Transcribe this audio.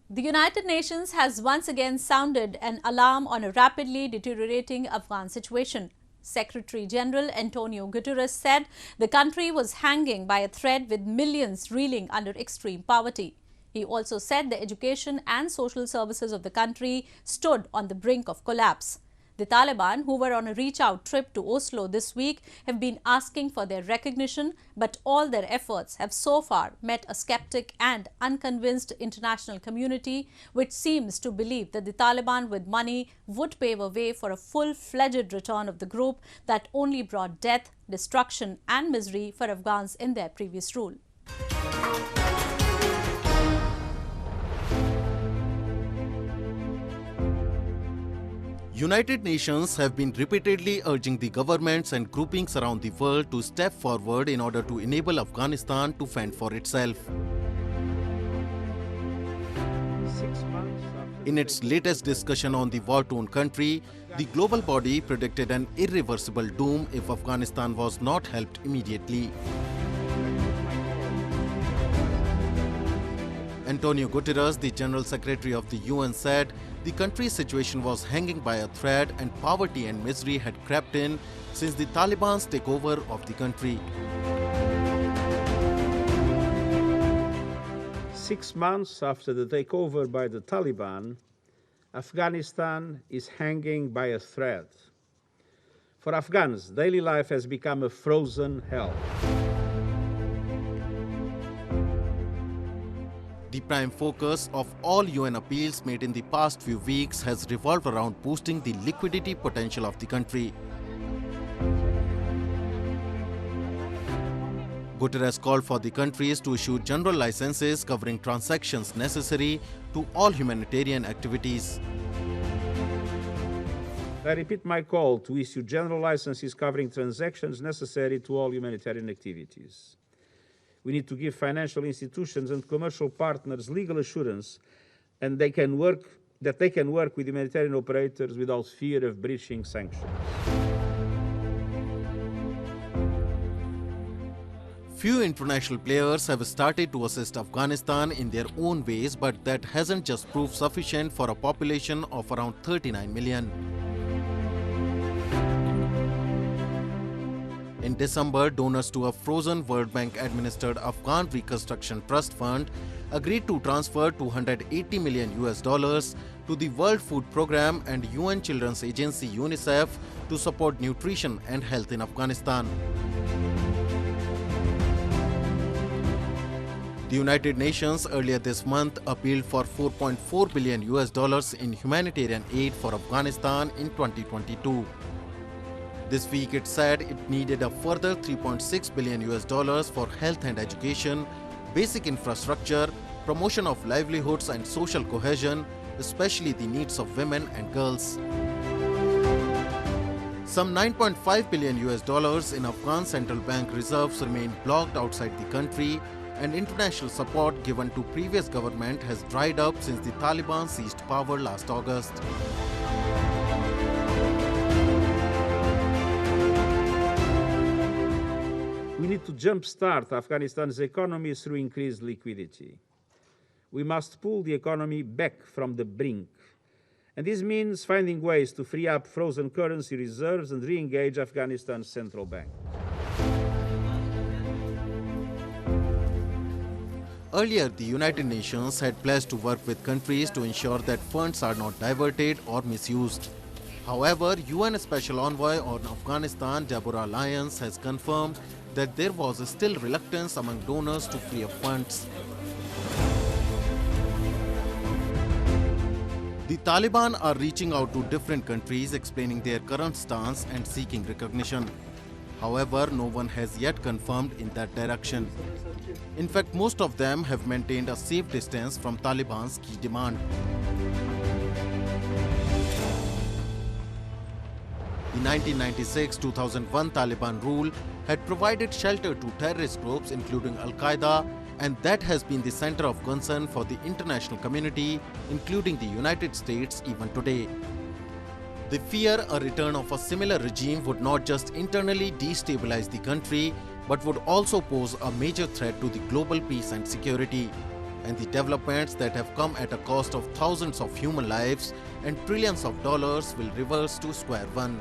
The United Nations has once again sounded an alarm on a rapidly deteriorating Afghan situation. Secretary General Antonio Guterres said the country was hanging by a thread with millions reeling under extreme poverty. He also said the education and social services of the country stood on the brink of collapse. The Taliban, who were on a reach-out trip to Oslo this week, have been asking for their recognition, but all their efforts have so far met a skeptic and unconvinced international community, which seems to believe that the Taliban with money would pave a way for a full-fledged return of the group that only brought death, destruction and misery for Afghans in their previous rule. United Nations have been repeatedly urging the governments and groupings around the world to step forward in order to enable Afghanistan to fend for itself. In its latest discussion on the war-torn country, the global body predicted an irreversible doom if Afghanistan was not helped immediately. Antonio Guterres, the General Secretary of the UN, said the country's situation was hanging by a thread and poverty and misery had crept in since the Taliban's takeover of the country. 6 months after the takeover by the Taliban, Afghanistan is hanging by a thread. For Afghans, daily life has become a frozen hell. The prime focus of all UN appeals made in the past few weeks has revolved around boosting the liquidity potential of the country. Guterres called for the countries to issue general licenses covering transactions necessary to all humanitarian activities. I repeat my call to issue general licenses covering transactions necessary to all humanitarian activities. We need to give financial institutions and commercial partners legal assurance and that they can work with humanitarian operators without fear of breaching sanctions. Few international players have started to assist Afghanistan in their own ways, but that hasn't just proved sufficient for a population of around 39 million. In December, donors to a frozen World Bank-administered Afghan Reconstruction Trust Fund agreed to transfer $280 million to the World Food Programme and UN Children's Agency UNICEF to support nutrition and health in Afghanistan. The United Nations earlier this month appealed for $4.4 billion in humanitarian aid for Afghanistan in 2022. This week it said it needed a further $3.6 billion for health and education, basic infrastructure, promotion of livelihoods and social cohesion, especially the needs of women and girls. Some $9.5 billion in Afghan central bank reserves remain blocked outside the country, and international support given to previous government has dried up since the Taliban seized power last August. We need to jumpstart Afghanistan's economy through increased liquidity. We must pull the economy back from the brink. And this means finding ways to free up frozen currency reserves and re-engage Afghanistan's central bank. Earlier, the United Nations had pledged to work with countries to ensure that funds are not diverted or misused. However, UN Special Envoy on Afghanistan, Deborah Lyons, has confirmed that there was still reluctance among donors to free up funds. The Taliban are reaching out to different countries, explaining their current stance and seeking recognition. However, no one has yet confirmed in that direction. In fact, most of them have maintained a safe distance from Taliban's key demand. The 1996-2001 Taliban rule had provided shelter to terrorist groups including Al-Qaeda, and that has been the center of concern for the international community, including the United States even today. They fear a return of a similar regime would not just internally destabilize the country, but would also pose a major threat to the global peace and security. and the developments that have come at a cost of thousands of human lives and trillions of dollars will reverse to square one.